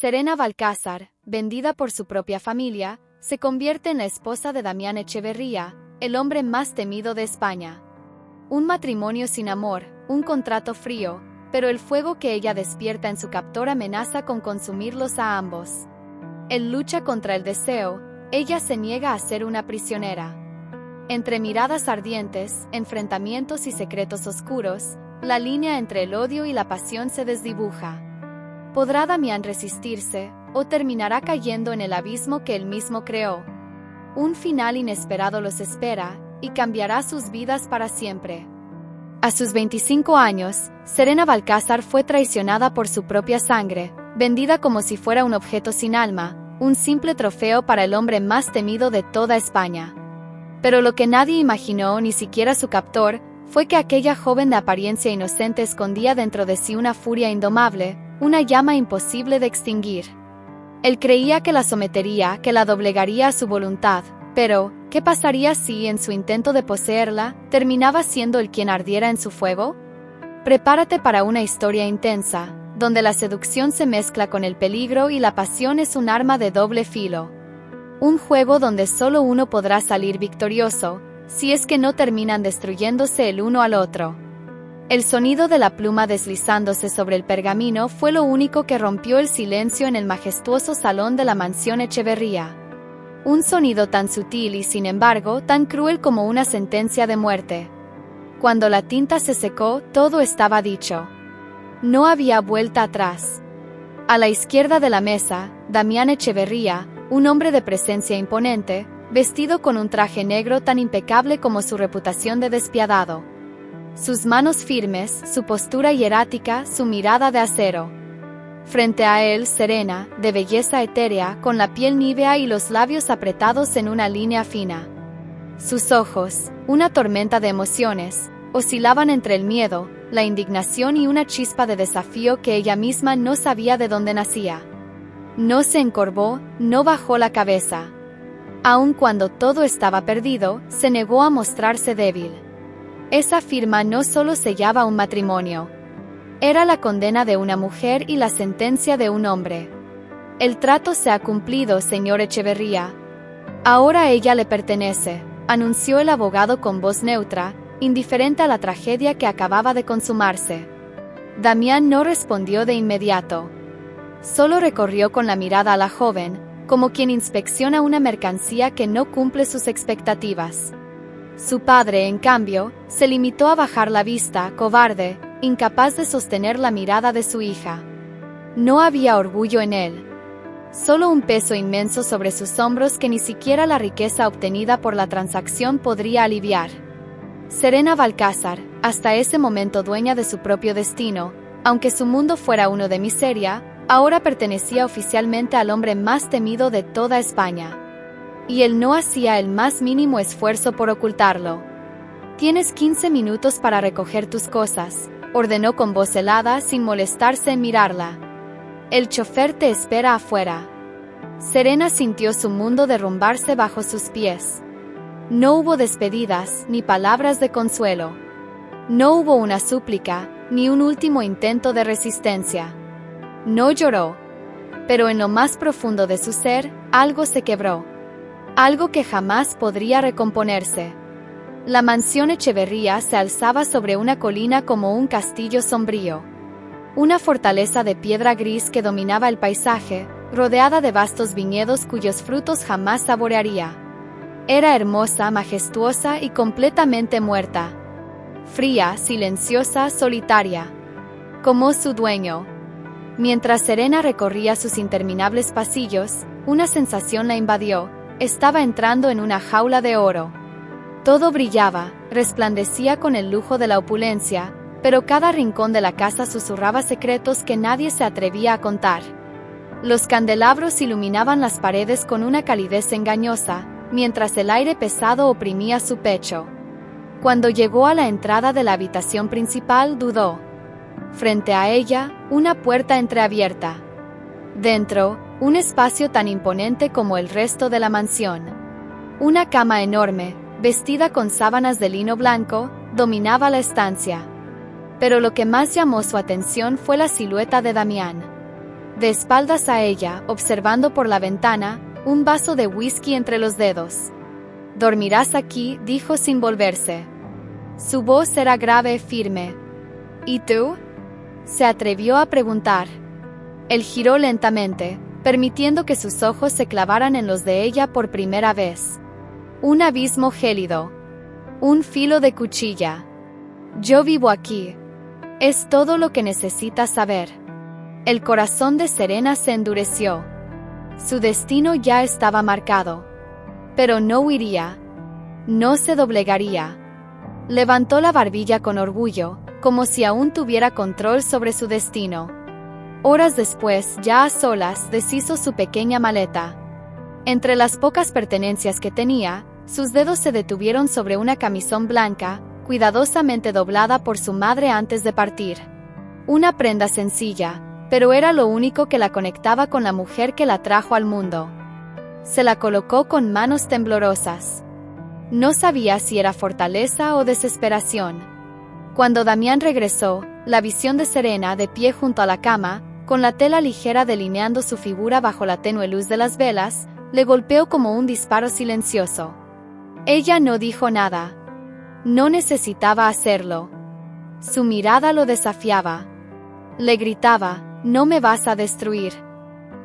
Serena Balcázar, vendida por su propia familia, se convierte en la esposa de Damián Echeverría, el hombre más temido de España. Un matrimonio sin amor, un contrato frío, pero el fuego que ella despierta en su captor amenaza con consumirlos a ambos. Él lucha contra el deseo, ella se niega a ser una prisionera. Entre miradas ardientes, enfrentamientos y secretos oscuros, la línea entre el odio y la pasión se desdibuja. ¿Podrá Damián resistirse, o terminará cayendo en el abismo que él mismo creó? Un final inesperado los espera, y cambiará sus vidas para siempre. A sus 25 años, Serena Balcázar fue traicionada por su propia sangre, vendida como si fuera un objeto sin alma, un simple trofeo para el hombre más temido de toda España. Pero lo que nadie imaginó, ni siquiera su captor, fue que aquella joven de apariencia inocente escondía dentro de sí una furia indomable, una llama imposible de extinguir. Él creía que la sometería, que la doblegaría a su voluntad, pero, ¿qué pasaría si, en su intento de poseerla, terminaba siendo él quien ardiera en su fuego? Prepárate para una historia intensa, donde la seducción se mezcla con el peligro y la pasión es un arma de doble filo. Un juego donde solo uno podrá salir victorioso, si es que no terminan destruyéndose el uno al otro. El sonido de la pluma deslizándose sobre el pergamino fue lo único que rompió el silencio en el majestuoso salón de la mansión Echeverría. Un sonido tan sutil y, sin embargo, tan cruel como una sentencia de muerte. Cuando la tinta se secó, todo estaba dicho. No había vuelta atrás. A la izquierda de la mesa, Damián Echeverría, un hombre de presencia imponente, vestido con un traje negro tan impecable como su reputación de despiadado. Sus manos firmes, su postura hierática, su mirada de acero. Frente a él, Serena, de belleza etérea, con la piel nívea y los labios apretados en una línea fina. Sus ojos, una tormenta de emociones, oscilaban entre el miedo, la indignación y una chispa de desafío que ella misma no sabía de dónde nacía. No se encorvó, no bajó la cabeza. Aun cuando todo estaba perdido, se negó a mostrarse débil. Esa firma no solo sellaba un matrimonio. Era la condena de una mujer y la sentencia de un hombre. El trato se ha cumplido, señor Echeverría. Ahora ella le pertenece, anunció el abogado con voz neutra, indiferente a la tragedia que acababa de consumarse. Damián no respondió de inmediato. Solo recorrió con la mirada a la joven, como quien inspecciona una mercancía que no cumple sus expectativas. Su padre, en cambio, se limitó a bajar la vista, cobarde, incapaz de sostener la mirada de su hija. No había orgullo en él. Solo un peso inmenso sobre sus hombros que ni siquiera la riqueza obtenida por la transacción podría aliviar. Serena Balcázar, hasta ese momento dueña de su propio destino, aunque su mundo fuera uno de miseria, ahora pertenecía oficialmente al hombre más temido de toda España. Y él no hacía el más mínimo esfuerzo por ocultarlo. «Tienes 15 minutos para recoger tus cosas», ordenó con voz helada sin molestarse en mirarla. «El chofer te espera afuera». Serena sintió su mundo derrumbarse bajo sus pies. No hubo despedidas, ni palabras de consuelo. No hubo una súplica, ni un último intento de resistencia. No lloró. Pero en lo más profundo de su ser, algo se quebró. Algo que jamás podría recomponerse. La mansión Echeverría se alzaba sobre una colina como un castillo sombrío. Una fortaleza de piedra gris que dominaba el paisaje, rodeada de vastos viñedos cuyos frutos jamás saborearía. Era hermosa, majestuosa y completamente muerta. Fría, silenciosa, solitaria. Como su dueño. Mientras Serena recorría sus interminables pasillos, una sensación la invadió. Estaba entrando en una jaula de oro. Todo brillaba, resplandecía con el lujo de la opulencia, pero cada rincón de la casa susurraba secretos que nadie se atrevía a contar. Los candelabros iluminaban las paredes con una calidez engañosa, mientras el aire pesado oprimía su pecho. Cuando llegó a la entrada de la habitación principal, dudó. Frente a ella, una puerta entreabierta. Dentro, un espacio tan imponente como el resto de la mansión. Una cama enorme, vestida con sábanas de lino blanco, dominaba la estancia. Pero lo que más llamó su atención fue la silueta de Damián. de espaldas a ella, observando por la ventana, un vaso de whisky entre los dedos. «Dormirás aquí», dijo sin volverse. Su voz era grave y firme. «¿Y tú?», se atrevió a preguntar. Él giró lentamente, permitiendo que sus ojos se clavaran en los de ella por primera vez. Un abismo gélido. Un filo de cuchilla. «Yo vivo aquí. Es todo lo que necesitas saber». El corazón de Serena se endureció. Su destino ya estaba marcado. Pero no huiría. No se doblegaría. Levantó la barbilla con orgullo, como si aún tuviera control sobre su destino. Horas después, ya a solas, deshizo su pequeña maleta. Entre las pocas pertenencias que tenía, sus dedos se detuvieron sobre una camisón blanca, cuidadosamente doblada por su madre antes de partir. Una prenda sencilla, pero era lo único que la conectaba con la mujer que la trajo al mundo. Se la colocó con manos temblorosas. No sabía si era fortaleza o desesperación. Cuando Damián regresó, la visión de Serena de pie junto a la cama, con la tela ligera delineando su figura bajo la tenue luz de las velas, le golpeó como un disparo silencioso. Ella no dijo nada. No necesitaba hacerlo. Su mirada lo desafiaba. Le gritaba: «No me vas a destruir».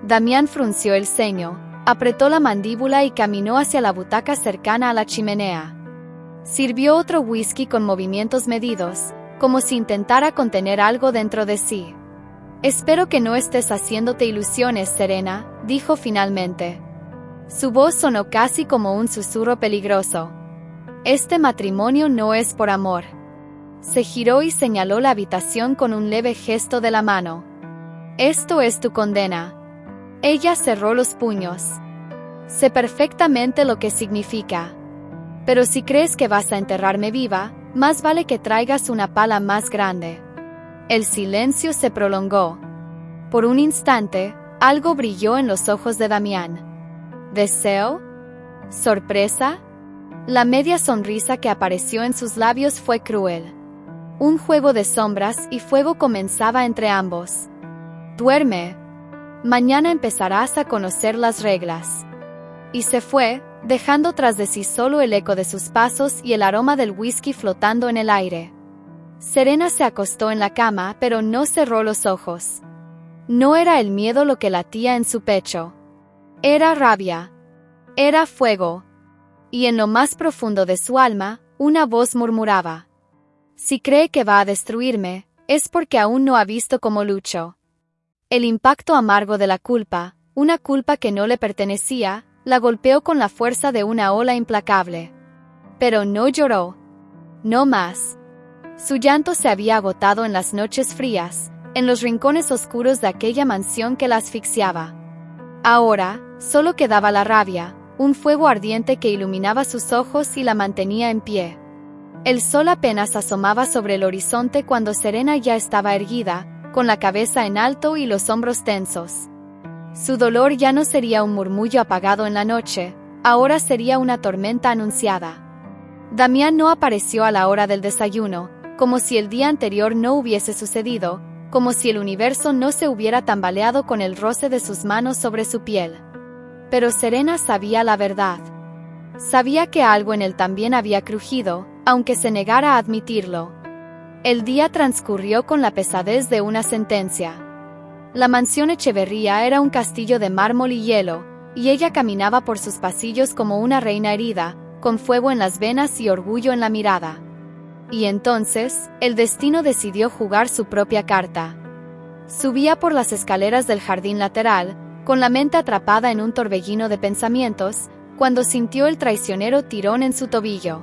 Damián frunció el ceño, apretó la mandíbula y caminó hacia la butaca cercana a la chimenea. Sirvió otro whisky con movimientos medidos, como si intentara contener algo dentro de sí. «Espero que no estés haciéndote ilusiones, Serena», dijo finalmente. Su voz sonó casi como un susurro peligroso. «Este matrimonio no es por amor». Se giró y señaló la habitación con un leve gesto de la mano. «Esto es tu condena». Ella cerró los puños. «Sé perfectamente lo que significa. Pero si crees que vas a enterrarme viva, más vale que traigas una pala más grande». El silencio se prolongó. Por un instante, algo brilló en los ojos de Damián. ¿Deseo? ¿Sorpresa? La media sonrisa que apareció en sus labios fue cruel. Un juego de sombras y fuego comenzaba entre ambos. «Duerme. Mañana empezarás a conocer las reglas». Y se fue, dejando tras de sí solo el eco de sus pasos y el aroma del whisky flotando en el aire. Serena se acostó en la cama, pero no cerró los ojos. No era el miedo lo que latía en su pecho. Era rabia. Era fuego. Y en lo más profundo de su alma, una voz murmuraba: «Si cree que va a destruirme, es porque aún no ha visto cómo lucho». El impacto amargo de la culpa, una culpa que no le pertenecía, la golpeó con la fuerza de una ola implacable. Pero no lloró. No más. Su llanto se había agotado en las noches frías, en los rincones oscuros de aquella mansión que la asfixiaba. Ahora, solo quedaba la rabia, un fuego ardiente que iluminaba sus ojos y la mantenía en pie. El sol apenas asomaba sobre el horizonte cuando Serena ya estaba erguida, con la cabeza en alto y los hombros tensos. Su dolor ya no sería un murmullo apagado en la noche, ahora sería una tormenta anunciada. Damián no apareció a la hora del desayuno, como si el día anterior no hubiese sucedido, como si el universo no se hubiera tambaleado con el roce de sus manos sobre su piel. Pero Serena sabía la verdad. Sabía que algo en él también había crujido, aunque se negara a admitirlo. El día transcurrió con la pesadez de una sentencia. La mansión Echeverría era un castillo de mármol y hielo, y ella caminaba por sus pasillos como una reina herida, con fuego en las venas y orgullo en la mirada. Y entonces, el destino decidió jugar su propia carta. Subía por las escaleras del jardín lateral, con la mente atrapada en un torbellino de pensamientos, cuando sintió el traicionero tirón en su tobillo.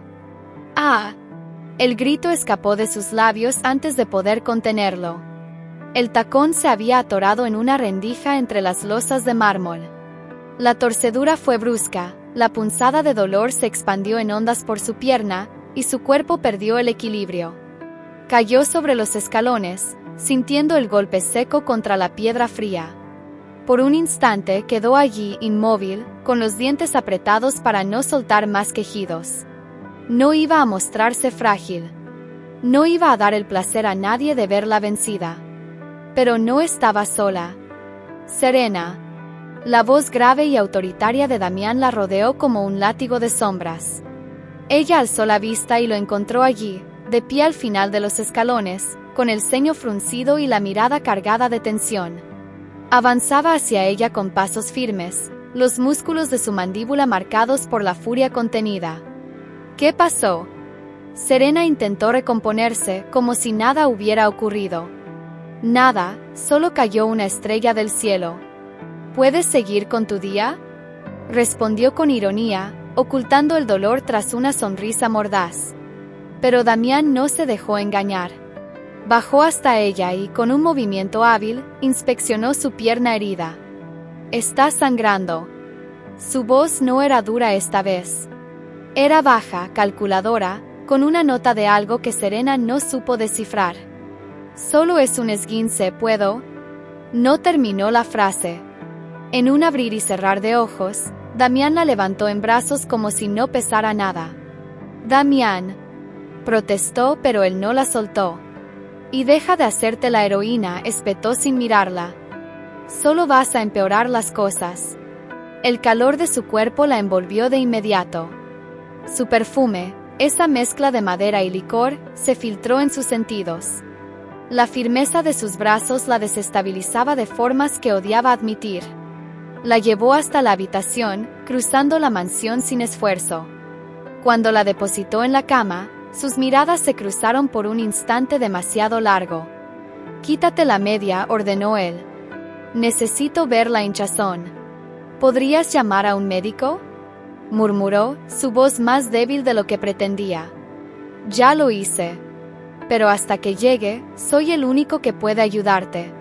¡Ah! El grito escapó de sus labios antes de poder contenerlo. El tacón se había atorado en una rendija entre las losas de mármol. La torcedura fue brusca, la punzada de dolor se expandió en ondas por su pierna, y su cuerpo perdió el equilibrio. Cayó sobre los escalones, sintiendo el golpe seco contra la piedra fría. Por un instante quedó allí inmóvil, con los dientes apretados para no soltar más quejidos. No iba a mostrarse frágil. No iba a dar el placer a nadie de verla vencida. Pero no estaba sola. Serena. La voz grave y autoritaria de Damián la rodeó como un látigo de sombras. Ella alzó la vista y lo encontró allí, de pie al final de los escalones, con el ceño fruncido y la mirada cargada de tensión. Avanzaba hacia ella con pasos firmes, los músculos de su mandíbula marcados por la furia contenida. ¿Qué pasó? Serena intentó recomponerse, como si nada hubiera ocurrido. Nada, solo cayó una estrella del cielo. ¿Puedes seguir con tu día?, respondió con ironía, ocultando el dolor tras una sonrisa mordaz. Pero Damián no se dejó engañar. Bajó hasta ella y, con un movimiento hábil, inspeccionó su pierna herida. «Está sangrando». Su voz no era dura esta vez. Era baja, calculadora, con una nota de algo que Serena no supo descifrar. «Solo es un esguince, ¿puedo?». No terminó la frase. En un abrir y cerrar de ojos, Damián la levantó en brazos como si no pesara nada. «Damián», protestó, pero él no la soltó. «Y deja de hacerte la heroína», espetó sin mirarla. «Solo vas a empeorar las cosas». El calor de su cuerpo la envolvió de inmediato. Su perfume, esa mezcla de madera y licor, se filtró en sus sentidos. La firmeza de sus brazos la desestabilizaba de formas que odiaba admitir. La llevó hasta la habitación, cruzando la mansión sin esfuerzo. Cuando la depositó en la cama, sus miradas se cruzaron por un instante demasiado largo. «Quítate la media», ordenó él. «Necesito ver la hinchazón». «¿Podrías llamar a un médico?», murmuró, su voz más débil de lo que pretendía. «Ya lo hice. Pero hasta que llegue, soy el único que puede ayudarte».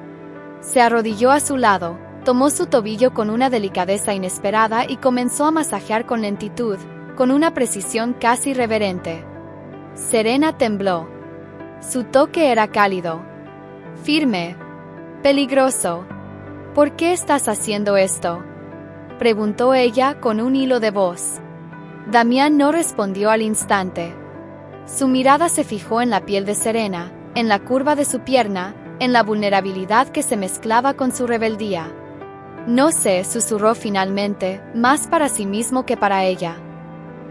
Se arrodilló a su lado, tomó su tobillo con una delicadeza inesperada y comenzó a masajear con lentitud, con una precisión casi reverente. Serena tembló. Su toque era cálido, firme, peligroso. «¿Por qué estás haciendo esto?», preguntó ella con un hilo de voz. Damián no respondió al instante. Su mirada se fijó en la piel de Serena, en la curva de su pierna, en la vulnerabilidad que se mezclaba con su rebeldía. «No sé», susurró finalmente, más para sí mismo que para ella.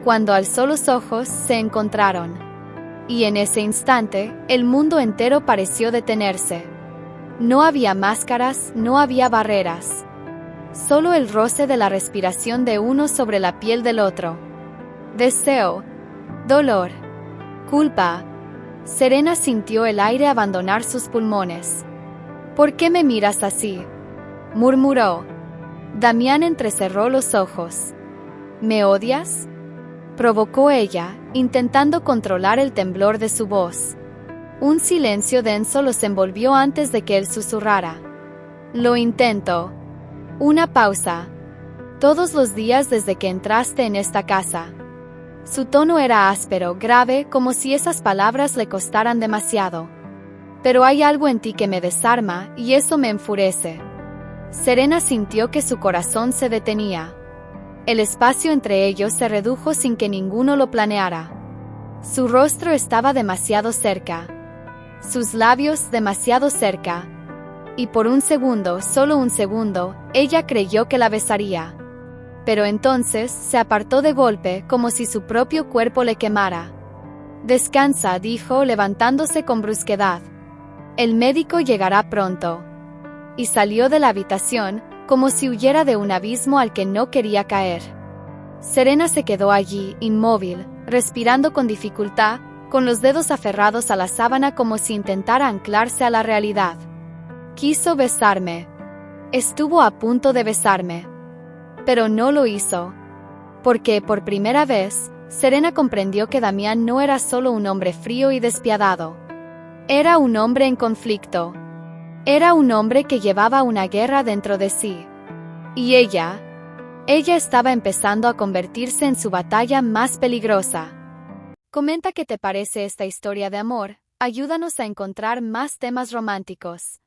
Cuando alzó los ojos, se encontraron. Y en ese instante, el mundo entero pareció detenerse. No había máscaras, no había barreras. Solo el roce de la respiración de uno sobre la piel del otro. Deseo, dolor, culpa. Serena sintió el aire abandonar sus pulmones. «¿Por qué me miras así?», murmuró. Damián entrecerró los ojos. «¿Me odias?», provocó ella, intentando controlar el temblor de su voz. Un silencio denso los envolvió antes de que él susurrara. «Lo intento». Una pausa. «Todos los días desde que entraste en esta casa». Su tono era áspero, grave, como si esas palabras le costaran demasiado. «Pero hay algo en ti que me desarma, y eso me enfurece». Serena sintió que su corazón se detenía. El espacio entre ellos se redujo sin que ninguno lo planeara. Su rostro estaba demasiado cerca. Sus labios demasiado cerca. Y por un segundo, solo un segundo, ella creyó que la besaría. Pero entonces se apartó de golpe, como si su propio cuerpo le quemara. «Descansa», dijo, levantándose con brusquedad. «El médico llegará pronto». Y salió de la habitación, como si huyera de un abismo al que no quería caer. Serena se quedó allí, inmóvil, respirando con dificultad, con los dedos aferrados a la sábana como si intentara anclarse a la realidad. Quiso besarme. Estuvo a punto de besarme. Pero no lo hizo. Porque, por primera vez, Serena comprendió que Damián no era solo un hombre frío y despiadado. Era un hombre en conflicto. Era un hombre que llevaba una guerra dentro de sí. Y ella estaba empezando a convertirse en su batalla más peligrosa. Comenta qué te parece esta historia de amor, ayúdanos a encontrar más temas románticos.